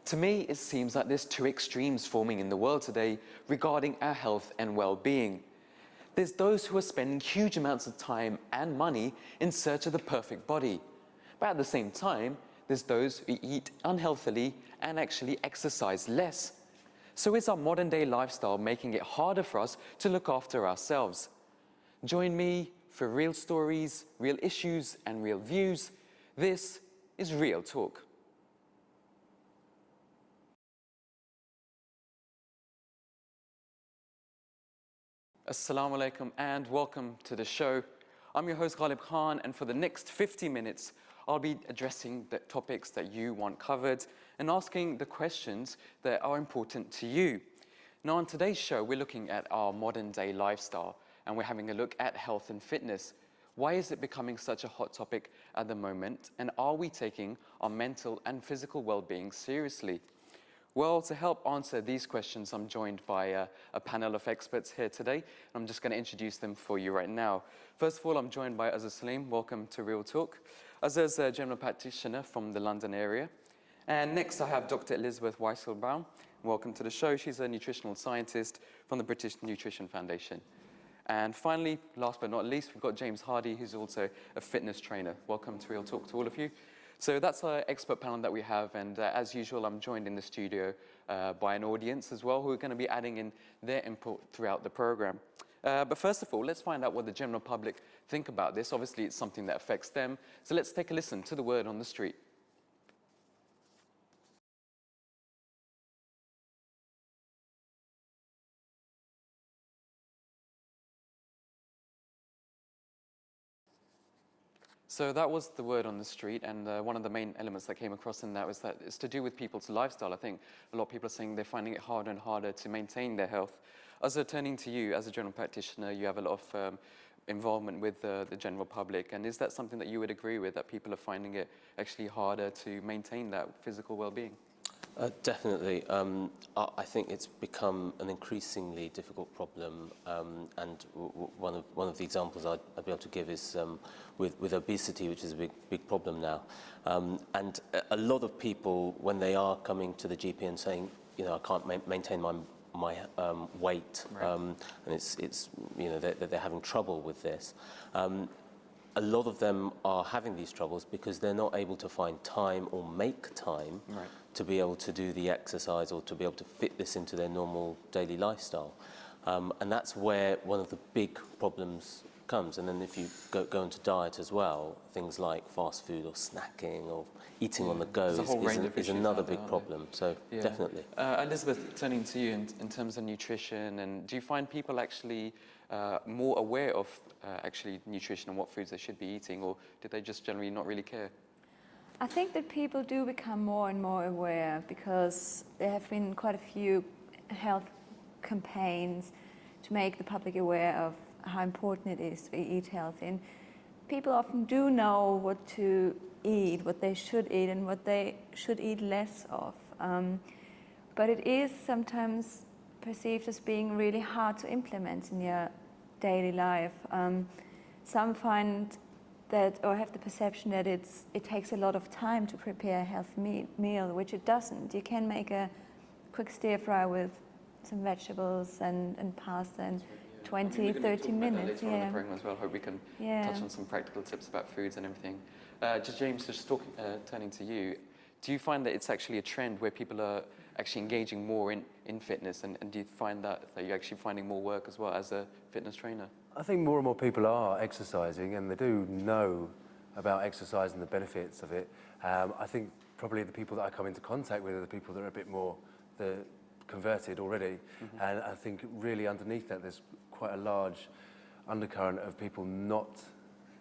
To me, it seems like there's two extremes forming in the world today regarding our health and well-being. There's those who are spending huge amounts of time and money in search of the perfect body. But at the same time, there's those who eat unhealthily and actually exercise less. So is our modern day lifestyle making it harder for us to look after ourselves? Join me for real stories, real issues, and real views. This is Real Talk. Assalamu alaikum and welcome to the show. I'm your host Ghalib Khan, and for the next 50 minutes, I'll be addressing the topics that you want covered and asking the questions that are important to you. Now, on today's show, we're looking at our modern day lifestyle and we're having a look at health and fitness. Why is it becoming such a hot topic at the moment, and are we taking our mental and physical well-being seriously? Well, to help answer these questions, I'm joined by a panel of experts here today. I'm just going to introduce them for you right now. First of all, I'm joined by Azza Salim. Welcome to Real Talk. Azza is a general practitioner from the London area. And next, I have Dr. Elizabeth Weissel-Brown. Welcome to the show. She's a nutritional scientist from the British Nutrition Foundation. And finally, last but not least, we've got James Hardy, who's also a fitness trainer. Welcome to Real Talk to all of you. So that's our expert panel that we have, and as usual, I'm joined in the studio by an audience as well, who are going to be adding in their input throughout the program. But first of all, let's find out what the general public think about this. Obviously, it's something that affects them. So let's take a listen to the word on the street. So that was the word on the street, and one of the main elements that came across in that was that it's to do with people's lifestyle. I think a lot of people are saying they're finding it harder and harder to maintain their health. As turning to you, as a general practitioner, you have a lot of involvement with the general public, and is that something that you would agree with, that people are finding it actually harder to maintain that physical well-being? Definitely. I think it's become an increasingly difficult problem, and one of the examples I'd be able to give is with obesity, which is a big problem now. And a lot of people, when they are coming to the GP and saying, you know, I can't maintain my weight, right. And it's you know they're having trouble with this. A lot of them are having these troubles because they're not able to find time or make time Right. to be able to do the exercise or to be able to fit this into their normal daily lifestyle. And that's where one of the big problems comes. And then if you go into diet as well, things like fast food or snacking or eating on the go is another big problem. So definitely. Elizabeth, turning to you in terms of nutrition, and do you find people actually more aware of actually nutrition and what foods they should be eating, or do they just generally not really care? I think that people do become more and more aware because there have been quite a few health campaigns to make the public aware of how important it is to eat healthy. And people often do know what to eat, what they should eat, and what they should eat less of. But it is sometimes perceived as being really hard to implement in your daily life. Some find that, or have the perception that it takes a lot of time to prepare a healthy meal, which it doesn't. You can make a quick stir fry with some vegetables and pasta in 20, 30 minutes. Later on in the program as well. Hope we can touch on some practical tips about foods and everything. James, turning to you, do you find that it's actually a trend where people are actually engaging more in fitness, and do you find that you're actually finding more work as well as a fitness trainer? I think more and more people are exercising, and they do know about exercise and the benefits of it. I think probably the people that I come into contact with are the people that are a bit more converted already. Mm-hmm. And I think really underneath that there's quite a large undercurrent of people not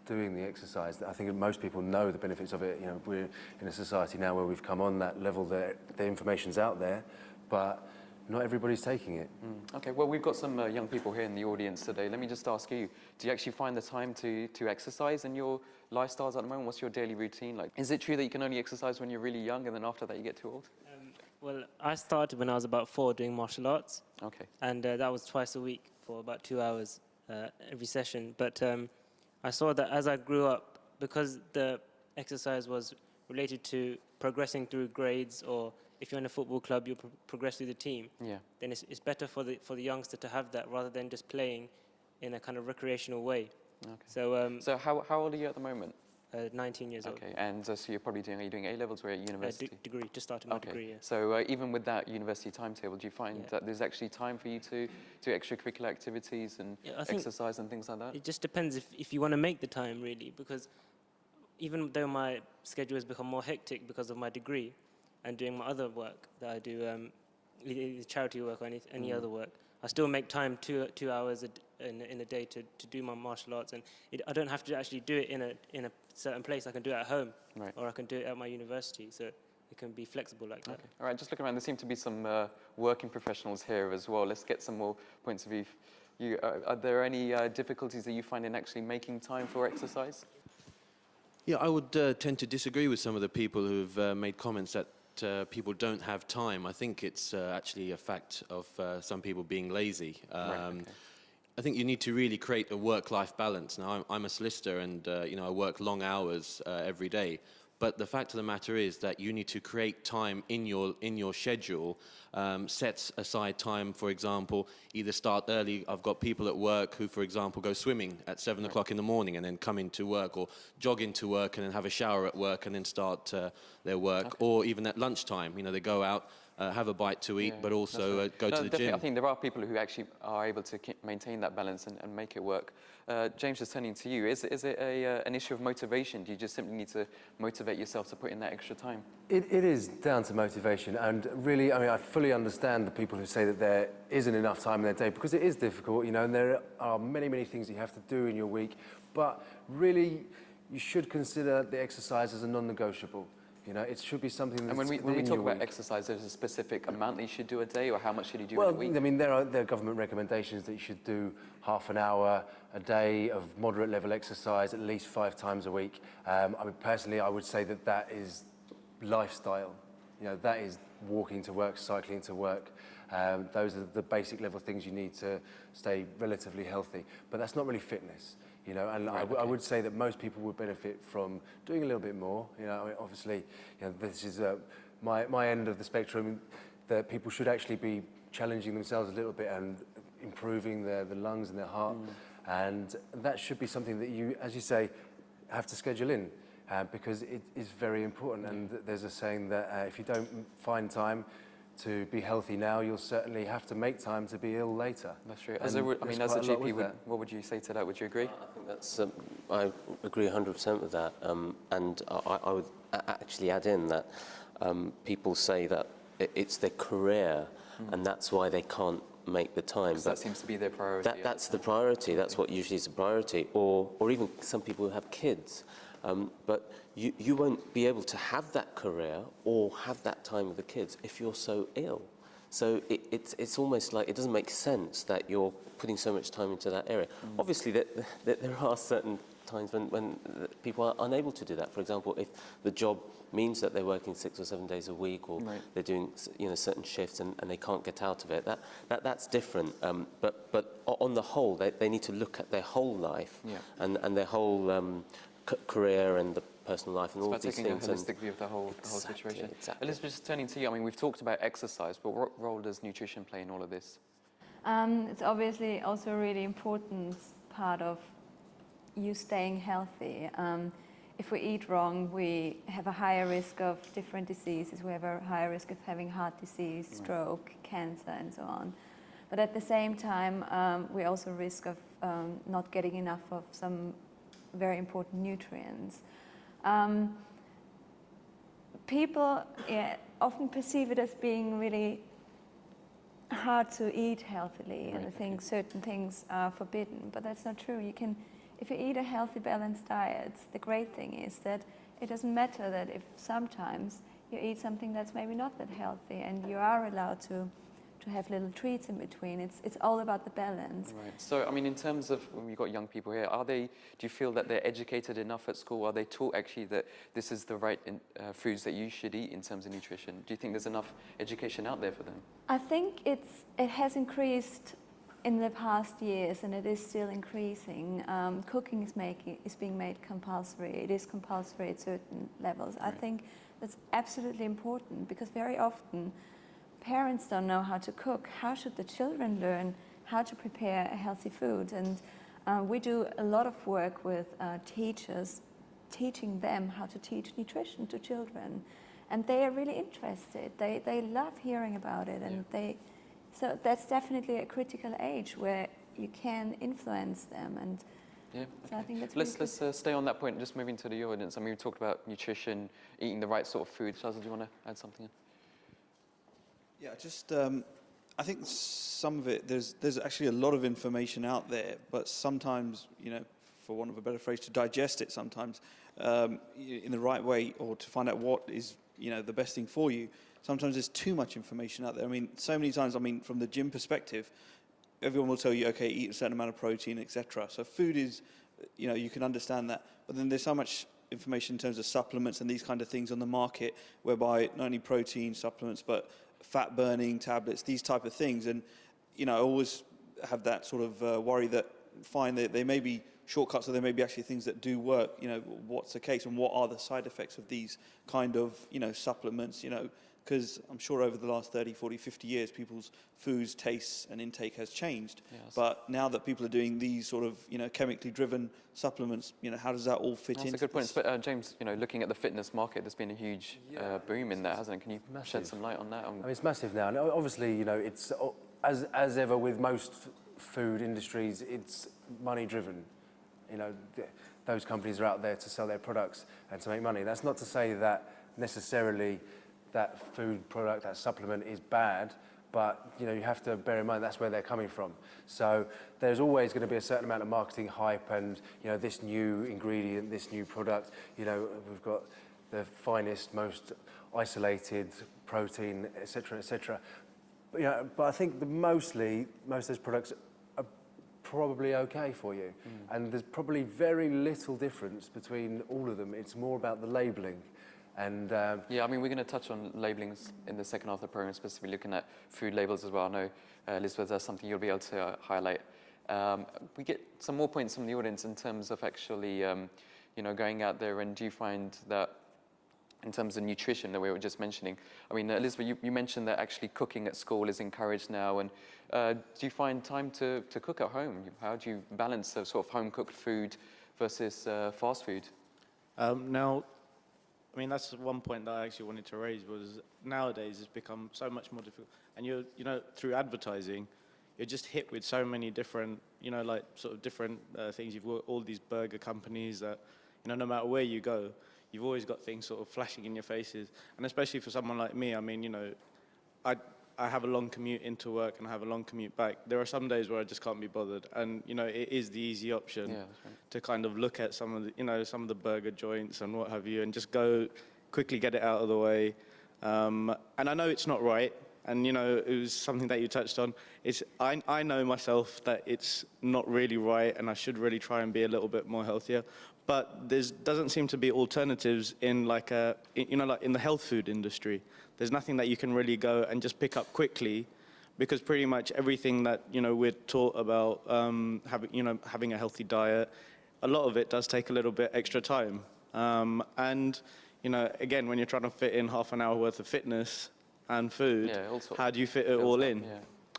doing the exercise. I think most people know the benefits of it. You know, we're in a society now where we've come on that level that the information's out there, but not everybody's taking it. Okay, well, we've got some young people here in the audience today. Let me just ask you, do you actually find the time to exercise in your lifestyles at the moment? What's your daily routine like? Is it true that you can only exercise when you're really young and then after that you get too old? Well, I started when I was about 4 doing martial arts. Okay. And that was twice a week for about 2 hours every session. But I saw that as I grew up, because the exercise was related to progressing through grades or if you're in a football club, you progress through the team. Yeah. Then it's better for the youngster to have that rather than just playing in a kind of recreational way. Okay. So So how old are you at the moment? 19 years old. Okay, and so you're probably doing, are you doing A-levels or at university? Degree, just started my Okay, degree, yeah. so even with that university timetable, do you find Yeah. that there's actually time for you to do extracurricular activities and Yeah, I think exercise and things like that? it just depends if you want to make the time, really, because even though my schedule has become more hectic because of my degree and doing my other work that I do, either charity work or any other work, I still make time 2 hours in a day to do my martial arts, and I don't have to actually do it in a certain place. I can do it at home, Right. or I can do it at my university. So it can be flexible like that. Okay. All right, just look around. There seem to be some working professionals here as well. Let's get some more points of view. Are there any difficulties that you find in actually making time for exercise? Yeah, I would tend to disagree with some of the people who've made comments that people don't have time. I think it's actually a fact of some people being lazy. Right, okay. I think you need to really create a work-life balance. Now, I'm a solicitor, and I work long hours every day. But the fact of the matter is that you need to create time in your schedule, set aside time, for example, either start early. I've got people at work who, for example, go swimming at 7 o'clock in the morning and then come into work, or jog into work and then have a shower at work and then start their work, or even at lunchtime, they go out, have a bite to eat, but also go to the gym. I think there are people who actually are able to maintain that balance and make it work. James, just turning to you, is it an issue of motivation? Do you just simply need to motivate yourself to put in that extra time? It is down to motivation, and really, I fully understand the people who say that there isn't enough time in their day, because it is difficult, and there are many, many things you have to do in your week, but really, you should consider the exercise as a non-negotiable. It should be something that's And when we within talk your about week. exercise, there's a specific amount that you should do a day, or how much should you do Well, in a week? there are government recommendations that you should do half an hour a day of moderate level exercise at least 5 times a week. Personally, I would say that is lifestyle. That is walking to work, cycling to work. Those are the basic level things you need to stay relatively healthy. But that's not really fitness. I would say that most people would benefit from doing a little bit more. Obviously, this is my end of the spectrum, that people should actually be challenging themselves a little bit and improving the lungs and their heart. And that should be something that you, as you say, have to schedule in, because it is very important. And there's a saying that if you don't find time to be healthy now, you'll certainly have to make time to be ill later. That's true. And As a there's GP, quite a lot with what would you say to that? Would you agree? I think that's, I agree 100% with that. And I would actually add in that people say that it's their career, and that's why they can't make the time. But that seems to be their priority. That's the priority. That's what usually is the priority. Or even some people who have kids. But you won't be able to have that career or have that time with the kids if you're so ill. So it's almost like it doesn't make sense that you're putting so much time into that area. Obviously, there are certain times when people are unable to do that. For example, if the job means that they're working 6 or 7 days a week, or they're doing certain shifts and they can't get out of it, that's different. But on the whole, they need to look at their whole life and their whole career and the personal life and all these taking things. A holistic view of the whole situation. Exactly. Elizabeth, just turning to you. We've talked about exercise, but what role does nutrition play in all of this? It's obviously also a really important part of you staying healthy. If we eat wrong, we have a higher risk of different diseases. We have a higher risk of having heart disease, stroke, cancer, and so on. But at the same time, we also risk of not getting enough of some very important nutrients. People often perceive it as being really hard to eat healthily, and I think certain things are forbidden, but that's not true. If you eat a healthy, balanced diet, the great thing is that it doesn't matter that if sometimes you eat something that's maybe not that healthy, and you are allowed to have little treats in between. It's all about the balance. Right. So, in terms of when you've got young people here, do you feel that they're educated enough at school? Are they taught actually that this is the right foods that you should eat in terms of nutrition? Do you think there's enough education out there for them? I think it has increased in the past years, and it is still increasing. Cooking is being made compulsory. It is compulsory at certain levels. I think That's absolutely important, because very often parents don't know how to cook. How should the children learn how to prepare a healthy food? And we do a lot of work with teachers, teaching them how to teach nutrition to children. And they are really interested. They love hearing about it. And so that's definitely a critical age where you can influence them. And Yeah. so I think that's Let's really good. stay on that point. Just moving to the audience. I mean, we talked about nutrition, eating the right sort of food. Shazza, do you want to add something in? Yeah, just I think some of it, there's actually a lot of information out there, but sometimes, for want of a better phrase, to digest it sometimes in the right way, or to find out what is, the best thing for you. Sometimes there's too much information out there. I mean, so many times, from the gym perspective, everyone will tell you, okay, eat a certain amount of protein, etc. So food is, you can understand that, but then there's so much information in terms of supplements and these kind of things on the market, whereby not only protein supplements, but fat burning tablets, these type of things. And, I always have that sort of worry that, fine, they may be shortcuts, or there may be actually things that do work. What's the case, and what are the side effects of these kind of, supplements, because I'm sure over the last 30, 40, 50 years, people's foods, tastes and intake has changed. Yes. But now that people are doing these sort of, chemically driven supplements, how does that all fit in? That's a good point. But, James, looking at the fitness market, there's been a huge boom in that, hasn't it? Can you shed some light on that? I mean, it's massive now. And obviously, it's as ever with most food industries, it's money driven. Those companies are out there to sell their products and to make money. That's not to say that necessarily that food product, that supplement is bad, but you have to bear in mind that's where they're coming from. So there's always going to be a certain amount of marketing hype, and this new ingredient, this new product. We've got the finest, most isolated protein, etc., etc. But I think most of those products are probably okay for you, and there's probably very little difference between all of them. It's more about the labelling. And yeah, I mean, we're going to touch on labellings in the second half of the program, specifically looking at food labels as well. I know, Elizabeth, that's something you'll be able to highlight. We get some more points from the audience in terms of actually, going out there. And do you find that in terms of nutrition that we were just mentioning, I mean, Elizabeth, you mentioned that actually cooking at school is encouraged now. And do you find time to cook at home? How do you balance the sort of home-cooked food versus fast food? Now, I mean, that's one point that I actually wanted to raise, was nowadays it's become so much more difficult. And through advertising, you're just hit with so many different, different things. You've got all these burger companies that, no matter where you go, you've always got things sort of flashing in your faces. And especially for someone like me, I mean, I have a long commute into work and I have a long commute back. There are some days where I just can't be bothered, and it is the easy option to kind of look at some of the some of the burger joints and what have you, and just go quickly get it out of the way. And I know it's not right, and it was something that you touched on. I know myself that it's not really right, and I should really try and be a little bit more healthier. But there doesn't seem to be alternatives in like in the health food industry. There's nothing that you can really go and just pick up quickly, because pretty much everything that we're taught about having a healthy diet, a lot of it does take a little bit extra time. And again, when you're trying to fit in half an hour worth of fitness and food, how do you fit it all in? Yeah.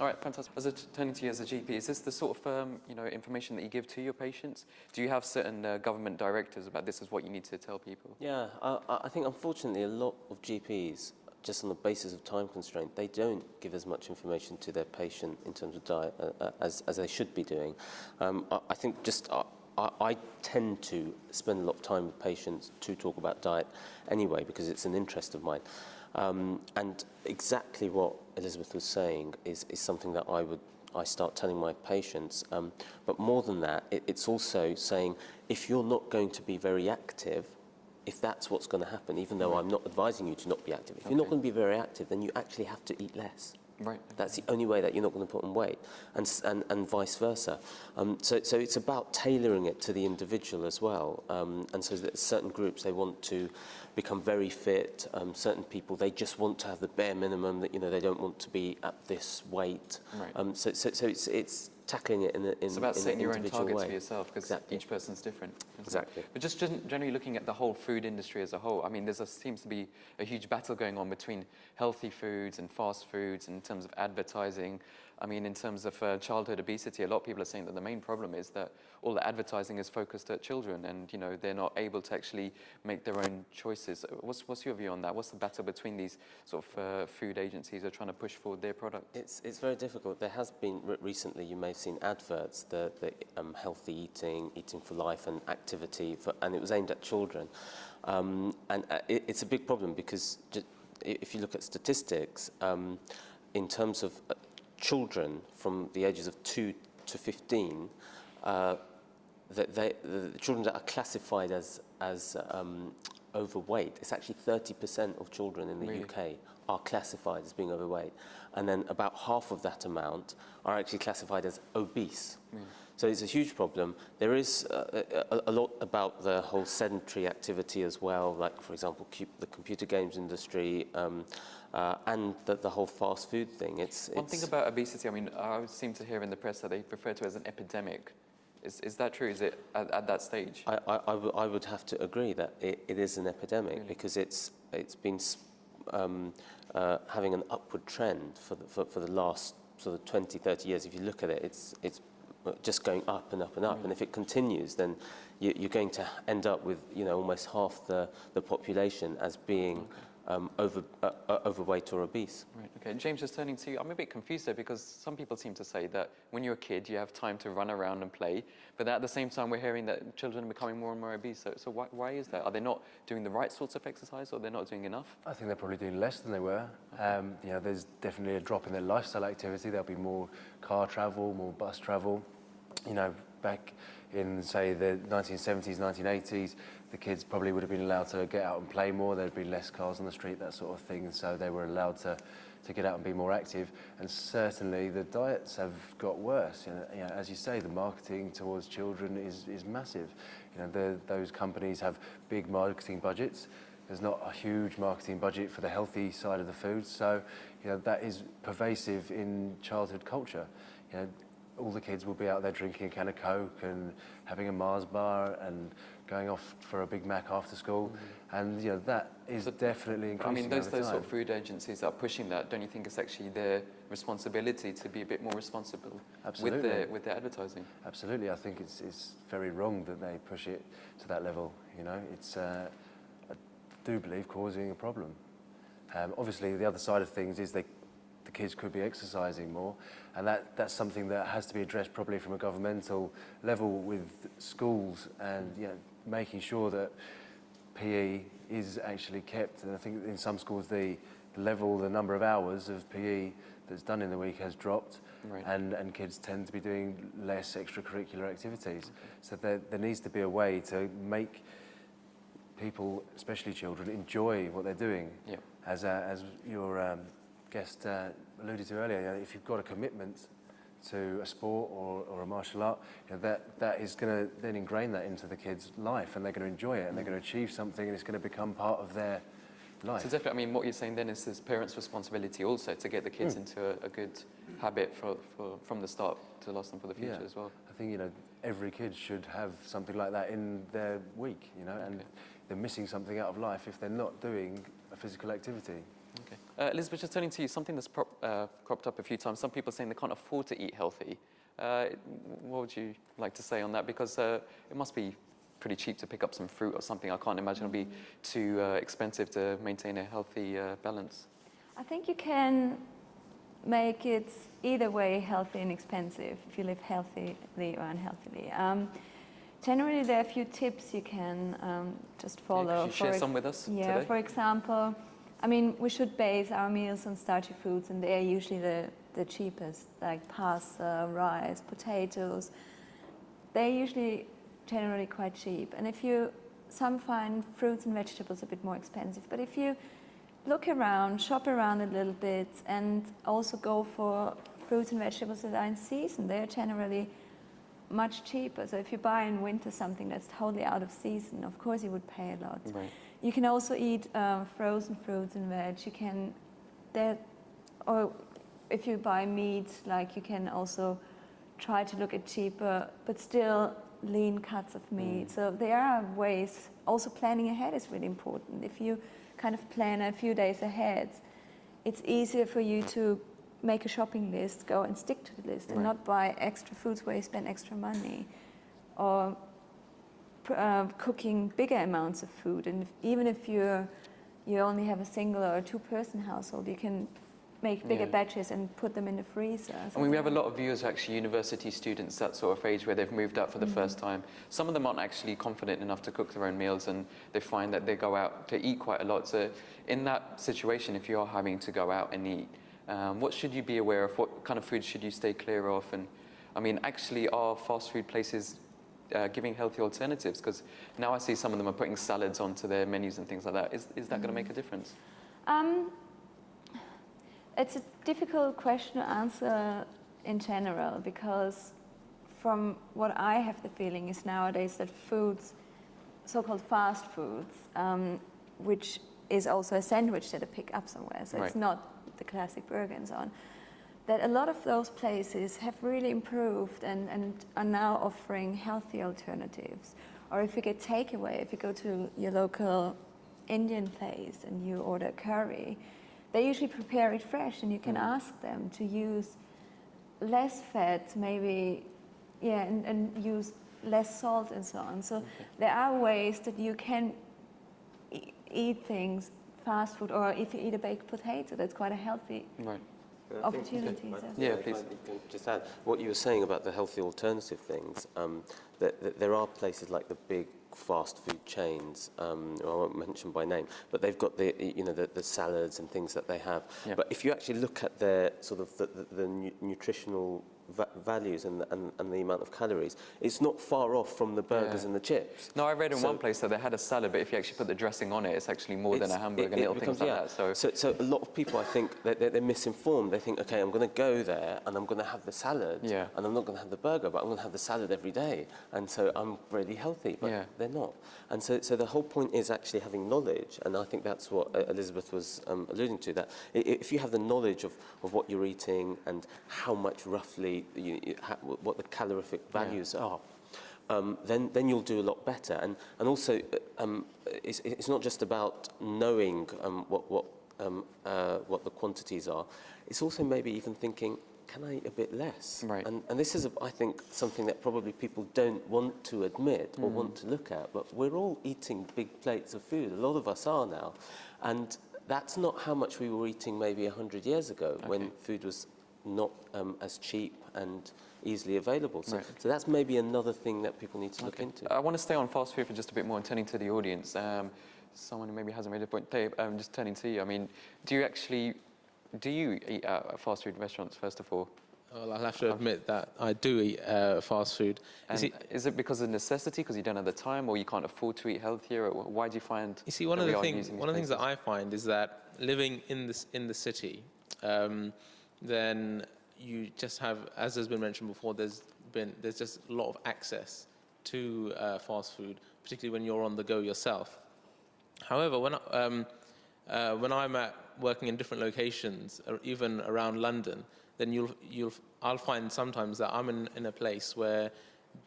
All right, fantastic. Turning to you as a GP, is this the sort of information that you give to your patients? Do you have certain government directives about this is what you need to tell people? Yeah, I think unfortunately a lot of GPs, just on the basis of time constraint, they don't give as much information to their patient in terms of diet as they should be doing. I think I tend to spend a lot of time with patients to talk about diet anyway, because it's an interest of mine. And exactly what Elizabeth was saying is something that I start telling my patients. But more than that, it's also saying, if you're not going to be very active, if that's what's going to happen, even though I'm not advising you to not be active, if you're not going to be very active, then you actually have to eat less. Right. That's the only way that you're not going to put on weight, and vice versa. So it's about tailoring it to the individual as well. And so that certain groups, they want to become very fit. Certain people, they just want to have the bare minimum, that they don't want to be at this weight. Right. So it's tackling it in It's about an setting your own individual targets way. for yourself, because Exactly. each person's different. isn't it? Exactly. But just generally looking at the whole food industry as a whole, I mean, seems to be a huge battle going on between healthy foods and fast foods in terms of advertising. I mean, in terms of childhood obesity, a lot of people are saying that the main problem is that all the advertising is focused at children, and they're not able to actually make their own choices. What's your view on that? What's the battle between these sort of food agencies who are trying to push forward their product? It's very difficult. There has been recently, you may have seen adverts, the healthy eating for life and activity, and it was aimed at children. It's a big problem because if you look at statistics, in terms of children from the ages of 2 to 15, the children that are classified as overweight, it's actually 30% of children in the Really? UK are classified as being overweight. And then about half of that amount are actually classified as obese. So it's a huge problem. There is a lot about the whole sedentary activity as well, like, for example, the computer games industry, and the whole fast food thing. One thing about obesity, I mean, I seem to hear in the press that they refer to it as an epidemic. Is that true? Is it at that stage? I would have to agree that it is an epidemic, Really? because it's been having an upward trend for the last sort of 20, 30 years. If you look at it, it's just going up and up and up. And if it continues, then you're going to end up with almost half the population as being overweight or obese. Right, okay. James, just turning to you, I'm a bit confused there, because some people seem to say that when you're a kid, you have time to run around and play, but at the same time, we're hearing that children are becoming more and more obese. So why is that? Are they not doing the right sorts of exercise, or they're not doing enough? I think they're probably doing less than they were. There's definitely a drop in their lifestyle activity. There'll be more car travel, more bus travel. Back in, say, the 1970s, 1980s, the kids probably would have been allowed to get out and play more. There'd be less cars on the street, that sort of thing. So they were allowed to get out and be more active. And certainly the diets have got worse. As you say, the marketing towards children is massive. Those companies have big marketing budgets. There's not a huge marketing budget for the healthy side of the food. So, that is pervasive in childhood culture. All the kids will be out there drinking a can of Coke and having a Mars bar and going off for a Big Mac after school. And, that is definitely increasing. I mean, those over sort of time. food agencies that are pushing that, don't you think it's actually their responsibility to be a bit more responsible Absolutely. with their advertising? Absolutely. I think it's very wrong that they push it to that level. It's, I do believe, causing a problem. Obviously, the other side of things is the kids could be exercising more, and that's something that has to be addressed probably from a governmental level with schools, and making sure that PE is actually kept. And I think in some schools the number of hours of PE that's done in the week has dropped, Right. and kids tend to be doing less extracurricular activities. So there needs to be a way to make people, especially children, enjoy what they're doing. Yeah. As your guest alluded to earlier, if you've got a commitment to a sport or a martial art, that is going to then ingrain that into the kids' life, and they're going to enjoy it, and they're going to achieve something, and it's going to become part of their life. So definitely, I mean, what you're saying then is there's parents' responsibility also to get the kids into a good habit from the start to last them for the future as well. I think every kid should have something like that in their week, and they're missing something out of life if they're not doing a physical activity. Okay. Elizabeth, just turning to you, something that's cropped up a few times. Some people saying they can't afford to eat healthy. What would you like to say on that? Because it must be pretty cheap to pick up some fruit or something. I can't imagine it'll be too expensive to maintain a healthy balance. I think you can make it either way, healthy and expensive, if you live healthily or unhealthily. Generally, there are a few tips you can just follow. Could you share some with us today? For example, we should base our meals on starchy foods, and they're usually the cheapest, like pasta, rice, potatoes. They're usually generally quite cheap. And some find fruits and vegetables a bit more expensive, but if you look around, shop around a little bit, and also go for fruits and vegetables that are in season, they're generally much cheaper. So if you buy in winter something that's totally out of season, of course you would pay a lot. Right. You can also eat frozen fruits and veg. Or if you buy meat, you can also try to look at cheaper, but still lean cuts of meat. So there are ways, also planning ahead is really important. If you kind of plan a few days ahead, it's easier for you to make a shopping list, go and stick to the list, and not buy extra foods where you spend extra money, or cooking bigger amounts of food. And even if you only have a single or a two-person household, you can make bigger batches and put them in the freezer. I mean, we have a lot of viewers who are actually university students, that sort of age where they've moved out for the first time. Some of them aren't actually confident enough to cook their own meals, and they find that they go out to eat quite a lot. So in that situation, if you are having to go out and eat, what should you be aware of? What kind of food should you stay clear of? And I mean, actually, are fast food places giving healthy alternatives? Because now I see some of them are putting salads onto their menus and things like that. Is that going to make a difference? It's a difficult question to answer in general, because from what I have the feeling is nowadays that foods, so-called fast foods, which is also a sandwich that I pick up somewhere, so it's not the classic burger and so on, that a lot of those places have really improved and are now offering healthy alternatives. Or if you get takeaway, if you go to your local Indian place and you order curry, they usually prepare it fresh, and you can ask them to use less fat, maybe, and use less salt and so on. So there are ways that you can eat things, fast food, or if you eat a baked potato, that's quite a healthy opportunity. So. Yeah, please. Just add what you were saying about the healthy alternative things. That there are places like the big fast food chains, I won't mention by name, but they've got the salads and things that they have. Yeah. But if you actually look at their sort of the nutritional values and the amount of calories, it's not far off from the burgers and the chips. No, I read in one place that they had a salad, but if you actually put the dressing on it, it's actually more than a hamburger and little things like that. So a lot of people, I think, they're misinformed. They think, okay, I'm going to go there and I'm going to have the salad, and I'm not going to have the burger, but I'm going to have the salad every day, and so I'm really healthy. But they're not. And so the whole point is actually having knowledge, and I think that's what Elizabeth was alluding to, that if you have the knowledge of what you're eating and how much roughly what the calorific values are, then you'll do a lot better. And also, it's not just about knowing what the quantities are. It's also maybe even thinking, can I eat a bit less? Right. And this is, I think, something that probably people don't want to admit or want to look at, but we're all eating big plates of food. A lot of us are now. And that's not how much we were eating maybe 100 years ago, when food was not as cheap and easily available. So that's maybe another thing that people need to look into. I want to stay on fast food for just a bit more and turning to the audience. Someone who maybe hasn't made a point, Dave, just turning to you. I mean, do you eat at fast food restaurants, first of all? Well, I'll have to admit that I do eat fast food. And is it because of necessity, because you don't have the time, or you can't afford to eat healthier? Or why do you find? You see, one of the things that I find is that living in the city, then you just have, as has been mentioned before, there's just a lot of access to fast food, particularly when you're on the go yourself. However, when I'm working in different locations, or even around London, then I'll find sometimes that I'm in a place where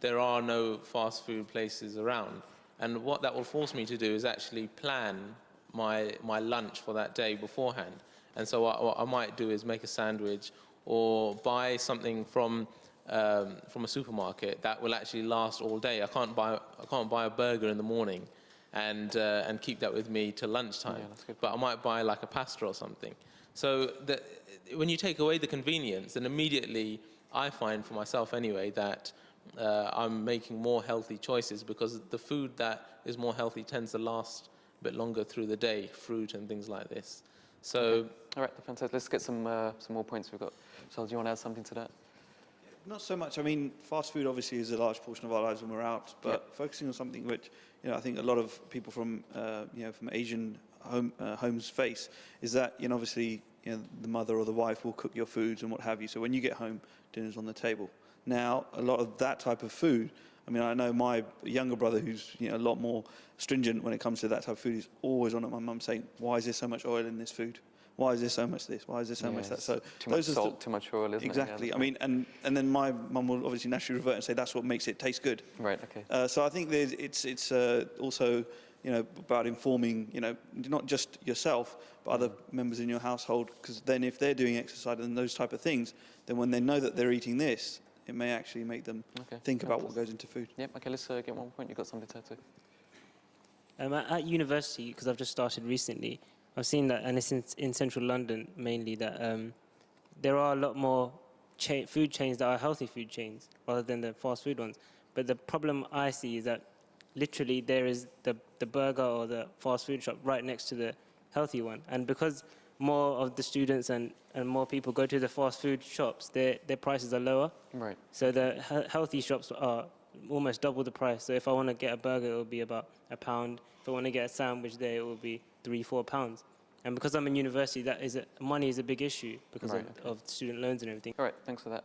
there are no fast food places around, and what that will force me to do is actually plan my lunch for that day beforehand. And so what I might do is make a sandwich or buy something from a supermarket that will actually last all day. I can't buy a burger in the morning and keep that with me till lunchtime. But I might buy like a pasta or something. So when you take away the convenience, then immediately I find for myself anyway that I'm making more healthy choices, because the food that is more healthy tends to last a bit longer through the day, fruit and things like this. So, all right, fantastic. Let's get some more points we've got. Charles, do you want to add something to that? Not so much. I mean, fast food obviously is a large portion of our lives when we're out, but focusing on something which, I think a lot of people from, from Asian homes face is that, obviously, the mother or the wife will cook your foods and what have you. So when you get home, dinner's on the table. Now, a lot of that type of food, I mean, I know my younger brother, who's a lot more stringent when it comes to that type of food, is always on at my mum saying, why is there so much oil in this food? why is there so much this? Why is there so much that? Yes. So Too much those are salt, too much oil, isn't it? exactly. Yeah, I mean, and then my mum will obviously naturally revert and say that's what makes it taste good. right, okay. So I think it's also, you know, about informing, you know, not just yourself but other members in your household, because then if they're doing exercise and those type of things, then when they know that they're eating this, it may actually make them Okay, think about what goes into food. Yep, okay, let's get one point. You've got something to add to. At university, because I've just started recently, I've seen that, and it's in central London mainly, that there are a lot more food chains that are healthy food chains rather than the fast food ones. But the problem I see is that literally there is the burger or the fast food shop right next to the healthy one. And because more of the students and more people go to the fast food shops, their prices are lower. Right. So the healthy shops are almost double the price. So if I want to get a burger, it will be about £1. If I want to get a sandwich there, it will be £3-4. And because I'm in university, money is a big issue because Right, of student loans and everything. All right, thanks for that.